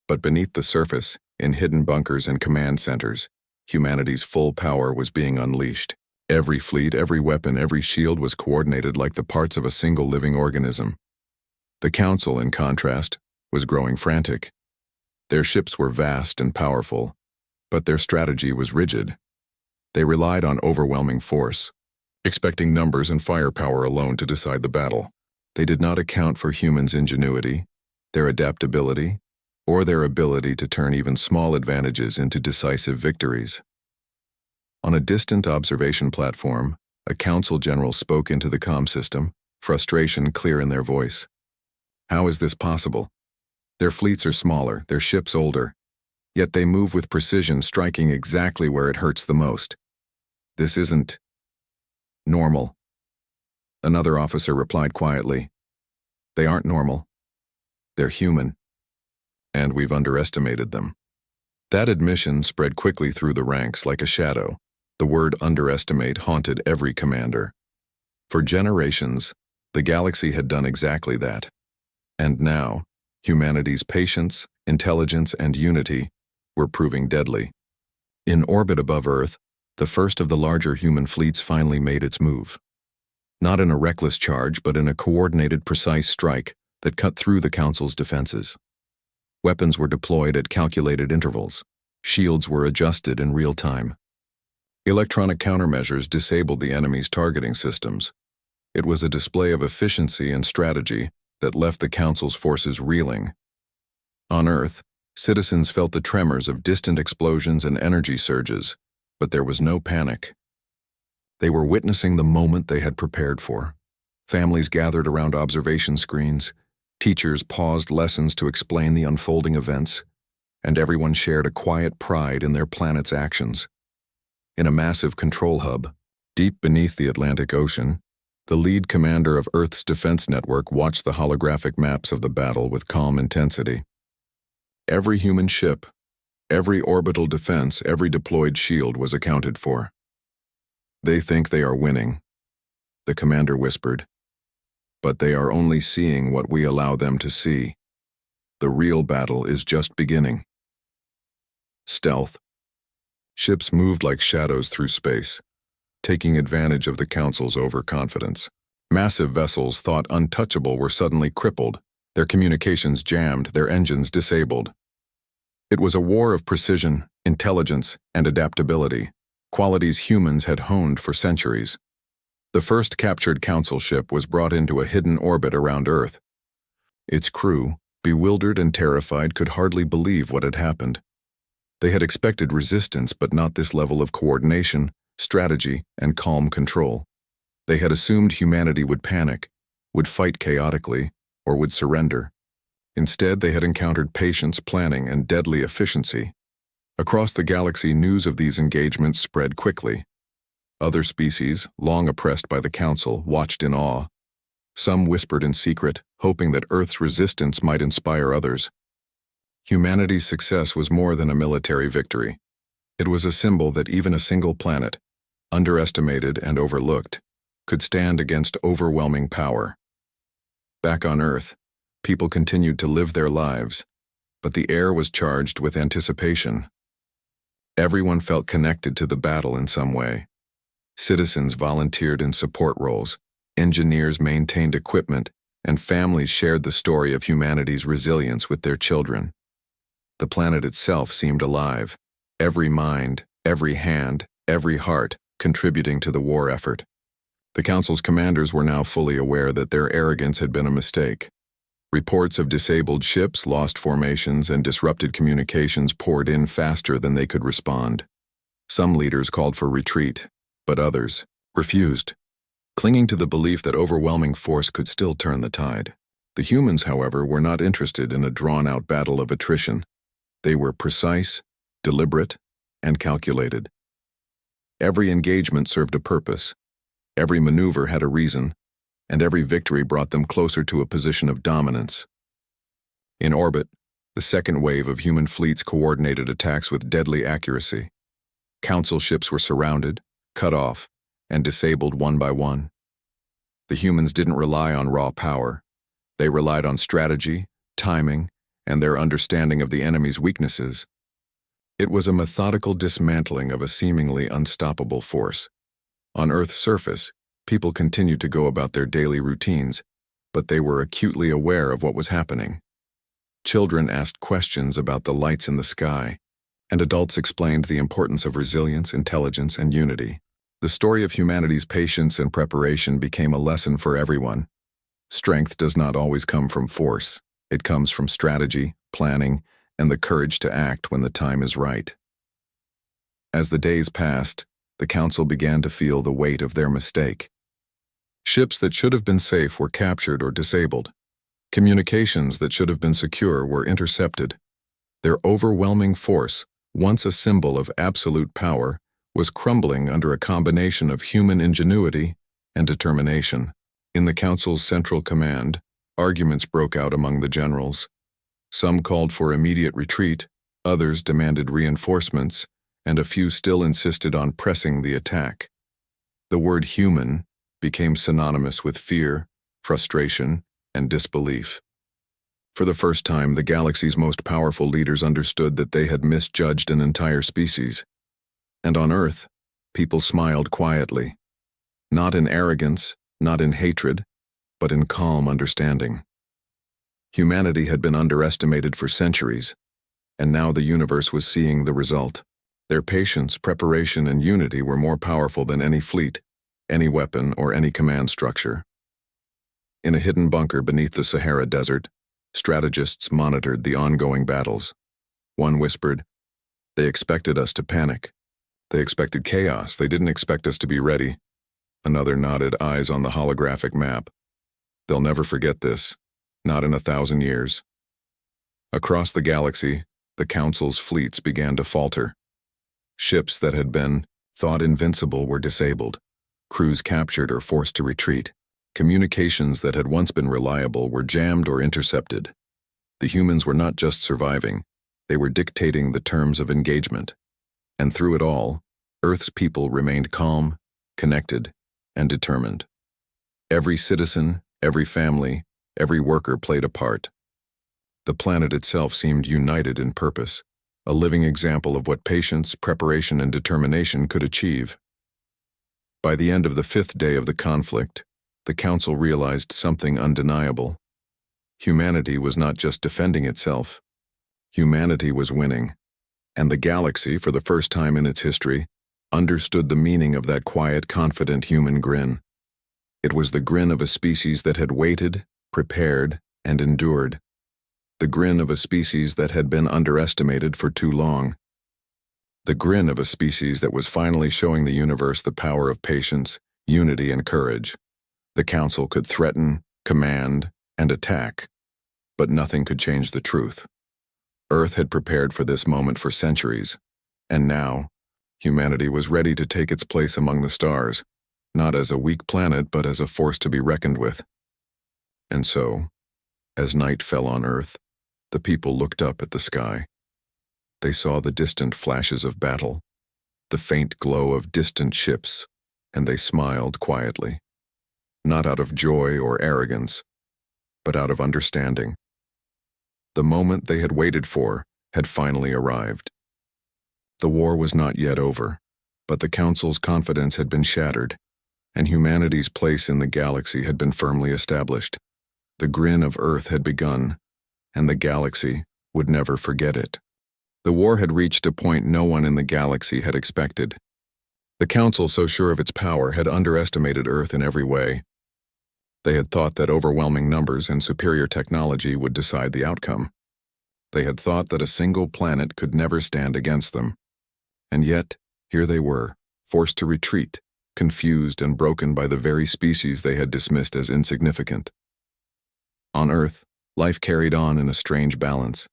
S1: But beneath the surface, in hidden bunkers and command centers, humanity's full power was being unleashed. Every fleet, every weapon, every shield was coordinated like the parts of a single living organism. The Council, in contrast, was growing frantic. Their ships were vast and powerful, but their strategy was rigid. They relied on overwhelming force, expecting numbers and firepower alone to decide the battle. They did not account for humans' ingenuity, their adaptability, or their ability to turn even small advantages into decisive victories. On a distant observation platform, a council general spoke into the comm system, frustration clear in their voice. How is this possible? Their fleets are smaller, their ships older, yet they move with precision, striking exactly where it hurts the most. This isn't normal. Another officer replied quietly. They aren't normal. They're human. And we've underestimated them. That admission spread quickly through the ranks like a shadow. The word underestimate haunted every commander. For generations, the galaxy had done exactly that. And now, humanity's patience, intelligence, and unity were proving deadly. In orbit above Earth, the first of the larger human fleets finally made its move. Not in a reckless charge, but in a coordinated, precise strike that cut through the Council's defenses. Weapons were deployed at calculated intervals. Shields were adjusted in real time. Electronic countermeasures disabled the enemy's targeting systems. It was a display of efficiency and strategy that left the Council's forces reeling. On Earth, citizens felt the tremors of distant explosions and energy surges, but there was no panic. They were witnessing the moment they had prepared for. Families gathered around observation screens, teachers paused lessons to explain the unfolding events, and everyone shared a quiet pride in their planet's actions. In a massive control hub, deep beneath the Atlantic Ocean, the lead commander of Earth's defense network watched the holographic maps of the battle with calm intensity. Every human ship, every orbital defense, every deployed shield was accounted for. They think they are winning, the commander whispered, but they are only seeing what we allow them to see. The real battle is just beginning. Stealth. Ships moved like shadows through space, taking advantage of the Council's overconfidence. Massive vessels thought untouchable were suddenly crippled, their communications jammed, their engines disabled. It was a war of precision, intelligence, and adaptability, qualities humans had honed for centuries. The first captured Council ship was brought into a hidden orbit around Earth. Its crew, bewildered and terrified, could hardly believe what had happened. They had expected resistance, but not this level of coordination, strategy, and calm control. They had assumed humanity would panic, would fight chaotically, or would surrender. Instead, they had encountered patience, planning, and deadly efficiency. Across the galaxy, news of these engagements spread quickly. Other species, long oppressed by the Council, watched in awe. Some whispered in secret, hoping that Earth's resistance might inspire others. Humanity's success was more than a military victory. It was a symbol that even a single planet, underestimated and overlooked, could stand against overwhelming power. Back on Earth, people continued to live their lives, but the air was charged with anticipation. Everyone felt connected to the battle in some way. Citizens volunteered in support roles, engineers maintained equipment, and families shared the story of humanity's resilience with their children. The planet itself seemed alive, every mind, every hand, every heart contributing to the war effort. The Council's commanders were now fully aware that their arrogance had been a mistake. Reports of disabled ships, lost formations, and disrupted communications poured in faster than they could respond. Some leaders called for retreat, but others refused, clinging to the belief that overwhelming force could still turn the tide. The humans, however, were not interested in a drawn-out battle of attrition. They were precise, deliberate, and calculated. Every engagement served a purpose. Every maneuver had a reason, and every victory brought them closer to a position of dominance. In orbit, the second wave of human fleets coordinated attacks with deadly accuracy. Council ships were surrounded, cut off, and disabled one by one. The humans didn't rely on raw power. They relied on strategy, timing, and their understanding of the enemy's weaknesses. It was a methodical dismantling of a seemingly unstoppable force. On Earth's surface, people continued to go about their daily routines, but they were acutely aware of what was happening. Children asked questions about the lights in the sky, and adults explained the importance of resilience, intelligence, and unity. The story of humanity's patience and preparation became a lesson for everyone. Strength does not always come from force. It comes from strategy, planning, and the courage to act when the time is right. As the days passed, the council began to feel the weight of their mistake. Ships that should have been safe were captured or disabled. Communications that should have been secure were intercepted. Their overwhelming force, once a symbol of absolute power, was crumbling under a combination of human ingenuity and determination. In the council's central command, arguments broke out among the generals. Some called for immediate retreat, others demanded reinforcements, and a few still insisted on pressing the attack. The word human became synonymous with fear, frustration, and disbelief. For the first time, the galaxy's most powerful leaders understood that they had misjudged an entire species. And on Earth, people smiled quietly, not in arrogance, not in hatred, but in calm understanding. Humanity had been underestimated for centuries, and now the universe was seeing the result. Their patience, preparation, and unity were more powerful than any fleet, any weapon, or any command structure. In a hidden bunker beneath the Sahara Desert, strategists monitored the ongoing battles. One whispered, "They expected us to panic. They expected chaos. They didn't expect us to be ready." Another nodded, eyes on the holographic map. "They'll never forget this. Not in 1,000 years." Across the galaxy, the Council's fleets began to falter. Ships that had been thought invincible were disabled, crews captured or forced to retreat. Communications that had once been reliable were jammed or intercepted. The humans were not just surviving, they were dictating the terms of engagement. And through it all, Earth's people remained calm, connected, and determined. Every citizen, every family, every worker played a part. The planet itself seemed united in purpose, a living example of what patience, preparation, and determination could achieve. By the end of the 5th day of the conflict, the Council realized something undeniable. Humanity was not just defending itself. Humanity was winning. And the galaxy, for the first time in its history, understood the meaning of that quiet, confident human grin. It was the grin of a species that had waited, prepared, and endured. The grin of a species that had been underestimated for too long. The grin of a species that was finally showing the universe the power of patience, unity, and courage. The Council could threaten, command, and attack, but nothing could change the truth. Earth had prepared for this moment for centuries, and now, humanity was ready to take its place among the stars, not as a weak planet but as a force to be reckoned with. And so, as night fell on Earth, the people looked up at the sky. They saw the distant flashes of battle, the faint glow of distant ships, and they smiled quietly. Not out of joy or arrogance, but out of understanding. The moment they had waited for had finally arrived. The war was not yet over, but the Council's confidence had been shattered, and humanity's place in the galaxy had been firmly established. The grin of Earth had begun, and the galaxy would never forget it. The war had reached a point no one in the galaxy had expected. The Council, so sure of its power, had underestimated Earth in every way. They had thought that overwhelming numbers and superior technology would decide the outcome. They had thought that a single planet could never stand against them. And yet, here they were, forced to retreat, confused and broken by the very species they had dismissed as insignificant. On Earth, life carried on in a strange balance.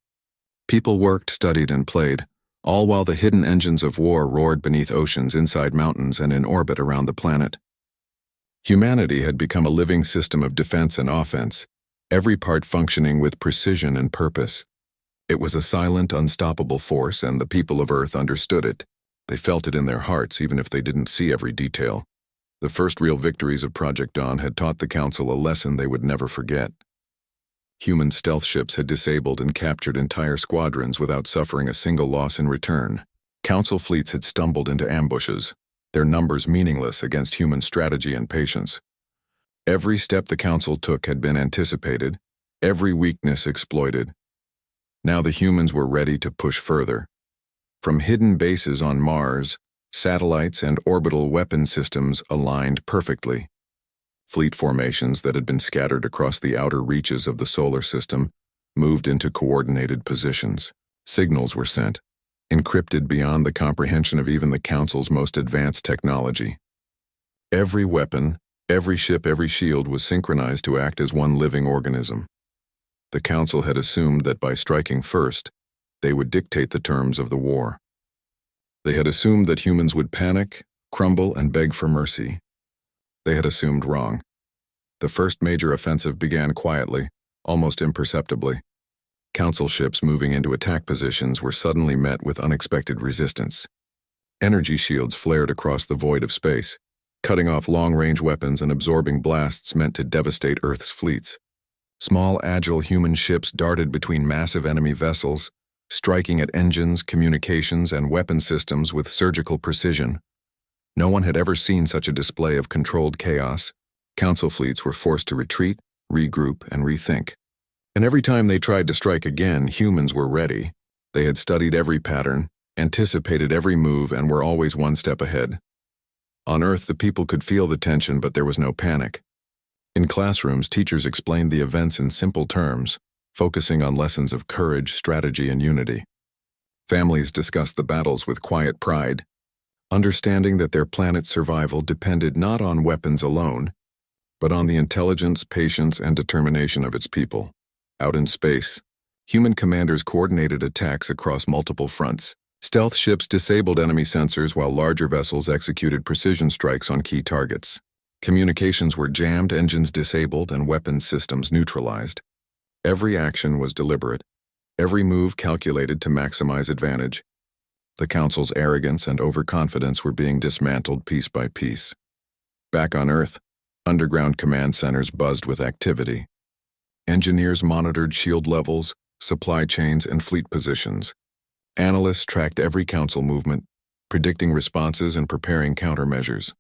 S1: People worked, studied, and played, all while the hidden engines of war roared beneath oceans, inside mountains, and in orbit around the planet. Humanity had become a living system of defense and offense, every part functioning with precision and purpose. It was a silent, unstoppable force, and the people of Earth understood it. They felt it in their hearts, even if they didn't see every detail. The first real victories of Project Dawn had taught the Council a lesson they would never forget. Human stealth ships had disabled and captured entire squadrons without suffering a single loss in return. Council fleets had stumbled into ambushes, their numbers meaningless against human strategy and patience. Every step the Council took had been anticipated, every weakness exploited. Now the humans were ready to push further. From hidden bases on Mars, satellites and orbital weapon systems aligned perfectly. Fleet formations that had been scattered across the outer reaches of the solar system moved into coordinated positions. Signals were sent, encrypted beyond the comprehension of even the Council's most advanced technology. Every weapon, every ship, every shield was synchronized to act as one living organism. The Council had assumed that by striking first, they would dictate the terms of the war. They had assumed that humans would panic, crumble, and beg for mercy. They had assumed wrong. The first major offensive began quietly, almost imperceptibly. Council ships moving into attack positions were suddenly met with unexpected resistance. Energy shields flared across the void of space, cutting off long-range weapons and absorbing blasts meant to devastate Earth's fleets. Small, agile human ships darted between massive enemy vessels, striking at engines, communications, and weapon systems with surgical precision. No one had ever seen such a display of controlled chaos. Council fleets were forced to retreat, regroup, and rethink. And every time they tried to strike again, humans were ready. They had studied every pattern, anticipated every move, and were always one step ahead. On Earth, the people could feel the tension, but there was no panic. In classrooms, teachers explained the events in simple terms, focusing on lessons of courage, strategy, and unity. Families discussed the battles with quiet pride, understanding that their planet's survival depended not on weapons alone, but on the intelligence, patience, and determination of its people. Out in space, human commanders coordinated attacks across multiple fronts. Stealth ships disabled enemy sensors while larger vessels executed precision strikes on key targets. Communications were jammed, engines disabled, and weapons systems neutralized. Every action was deliberate, every move calculated to maximize advantage. The Council's arrogance and overconfidence were being dismantled piece by piece. Back on Earth, underground command centers buzzed with activity. Engineers monitored shield levels, supply chains, and fleet positions. Analysts tracked every Council movement, predicting responses and preparing countermeasures.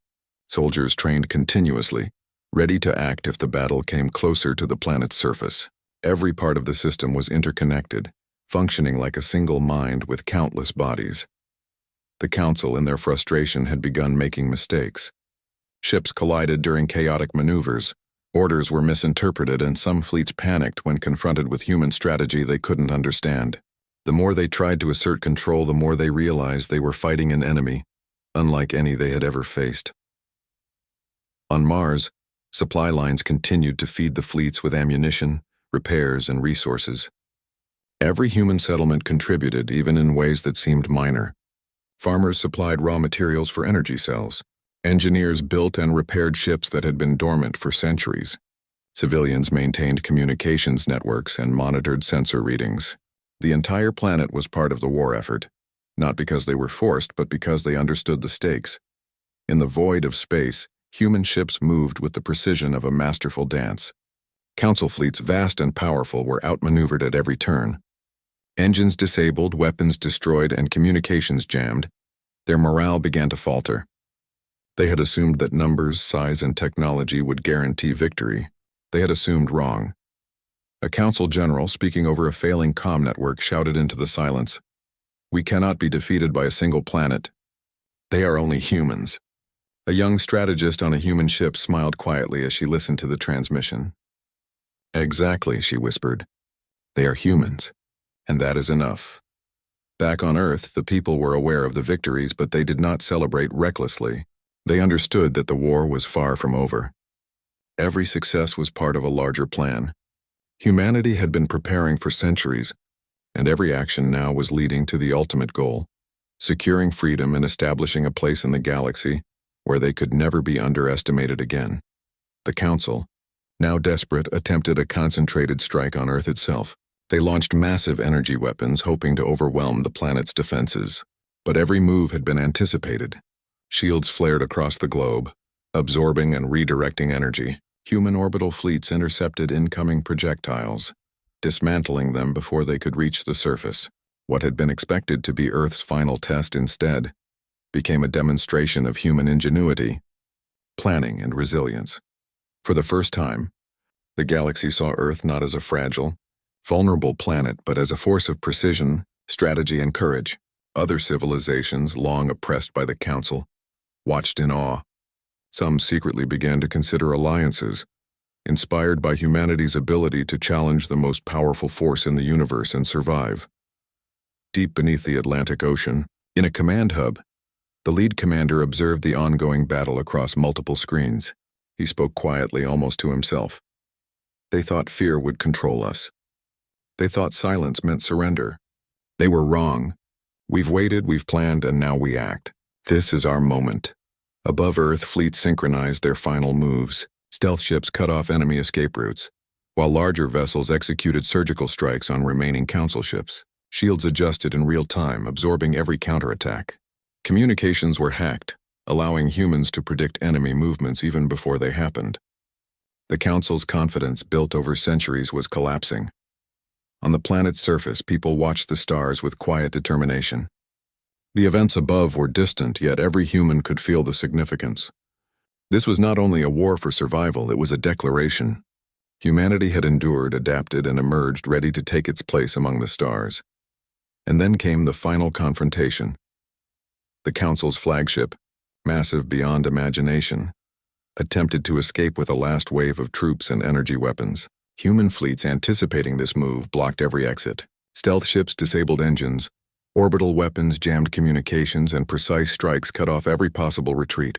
S1: Soldiers trained continuously, ready to act if the battle came closer to the planet's surface. Every part of the system was interconnected, functioning like a single mind with countless bodies. The Council, in their frustration, had begun making mistakes. Ships collided during chaotic maneuvers, orders were misinterpreted, and some fleets panicked when confronted with human strategy they couldn't understand. The more they tried to assert control, the more they realized they were fighting an enemy, unlike any they had ever faced. On Mars, supply lines continued to feed the fleets with ammunition, repairs, and resources. Every human settlement contributed, even in ways that seemed minor. Farmers supplied raw materials for energy cells. Engineers built and repaired ships that had been dormant for centuries. Civilians maintained communications networks and monitored sensor readings. The entire planet was part of the war effort, not because they were forced, but because they understood the stakes. In the void of space, human ships moved with the precision of a masterful dance. Council fleets, vast and powerful, were outmaneuvered at every turn. Engines disabled, weapons destroyed, and communications jammed. Their morale began to falter. They had assumed that numbers, size, and technology would guarantee victory. They had assumed wrong. A Council general, speaking over a failing comm network, shouted into the silence, "We cannot be defeated by a single planet. They are only humans." A young strategist on a human ship smiled quietly as she listened to the transmission. "Exactly," she whispered. "They are humans, and that is enough." Back on Earth, the people were aware of the victories, but they did not celebrate recklessly. They understood that the war was far from over. Every success was part of a larger plan. Humanity had been preparing for centuries, and every action now was leading to the ultimate goal, securing freedom and establishing a place in the galaxy where they could never be underestimated again. The Council, now desperate, attempted a concentrated strike on Earth itself. They launched massive energy weapons, hoping to overwhelm the planet's defenses. But every move had been anticipated. Shields flared across the globe, absorbing and redirecting energy. Human orbital fleets intercepted incoming projectiles, dismantling them before they could reach the surface. What had been expected to be Earth's final test instead became a demonstration of human ingenuity, planning, and resilience. For the first time, the galaxy saw Earth not as a fragile, vulnerable planet, but as a force of precision, strategy, and courage. Other civilizations, long oppressed by the Council, watched in awe. Some secretly began to consider alliances, inspired by humanity's ability to challenge the most powerful force in the universe and survive. Deep beneath the Atlantic Ocean, in a command hub, the lead commander observed the ongoing battle across multiple screens. He spoke quietly, almost to himself. They thought fear would control us. They thought silence meant surrender. They were wrong. We've waited, we've planned, and now we act. This is our moment. Above Earth, fleets synchronized their final moves. Stealth ships cut off enemy escape routes, while larger vessels executed surgical strikes on remaining Council ships. Shields adjusted in real time, absorbing every counterattack. Communications were hacked, allowing humans to predict enemy movements even before they happened. The Council's confidence, built over centuries, was collapsing. On the planet's surface, people watched the stars with quiet determination. The events above were distant, yet every human could feel the significance. This was not only a war for survival, it was a declaration. Humanity had endured, adapted, and emerged ready to take its place among the stars. And then came the final confrontation. The Council's flagship, massive beyond imagination, attempted to escape with a last wave of troops and energy weapons. Human fleets, anticipating this move, blocked every exit. Stealth ships disabled engines, orbital weapons jammed communications, and precise strikes cut off every possible retreat.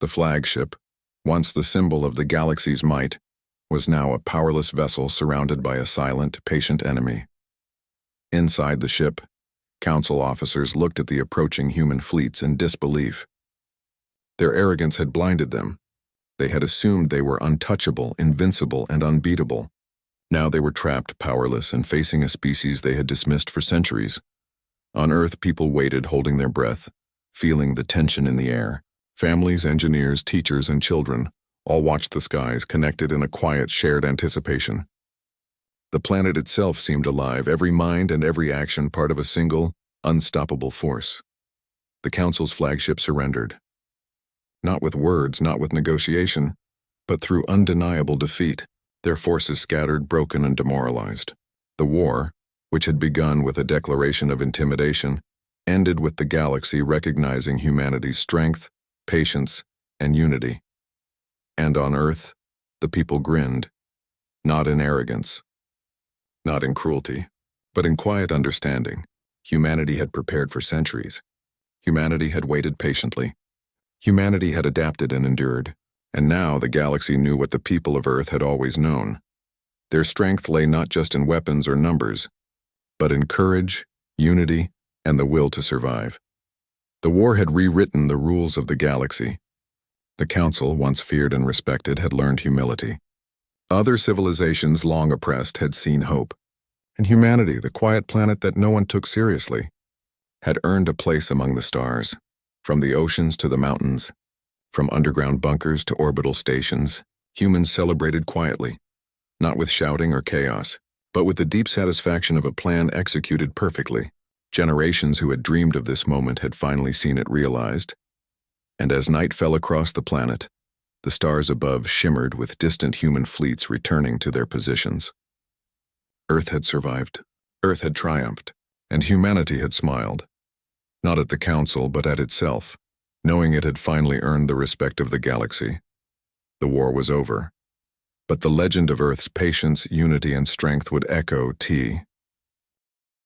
S1: The flagship, once the symbol of the galaxy's might, was now a powerless vessel surrounded by a silent, patient enemy. Inside the ship, Council officers looked at the approaching human fleets in disbelief. Their arrogance had blinded them. They had assumed they were untouchable, invincible, and unbeatable. Now they were trapped, powerless, and facing a species they had dismissed for centuries. On Earth, people waited, holding their breath, feeling the tension in the air. Families, engineers, teachers, and children all watched the skies, connected in a quiet, shared anticipation. The planet itself seemed alive, every mind and every action part of a single, unstoppable force. The Council's flagship surrendered. Not with words, not with negotiation, but through undeniable defeat. Their forces scattered, broken, and demoralized. The war, which had begun with a declaration of intimidation, ended with the galaxy recognizing humanity's strength, patience, and unity. And on Earth, the people grinned, not in arrogance, not in cruelty, but in quiet understanding. Humanity had prepared for centuries. Humanity had waited patiently. Humanity had adapted and endured. And now the galaxy knew what the people of Earth had always known. Their strength lay not just in weapons or numbers, but in courage, unity, and the will to survive. The war had rewritten the rules of the galaxy. The Council, once feared and respected, had learned humility. Other civilizations, long oppressed, had seen hope. And humanity, the quiet planet that no one took seriously, had earned a place among the stars. From the oceans to the mountains, from underground bunkers to orbital stations, humans celebrated quietly, not with shouting or chaos, but with the deep satisfaction of a plan executed perfectly. Generations who had dreamed of this moment had finally seen it realized. And as night fell across the planet, the stars above shimmered with distant human fleets returning to their positions. Earth had survived, Earth had triumphed, and humanity had smiled. Not at the Council, but at itself, knowing it had finally earned the respect of the galaxy. The war was over, but the legend of Earth's patience, unity, and strength would echo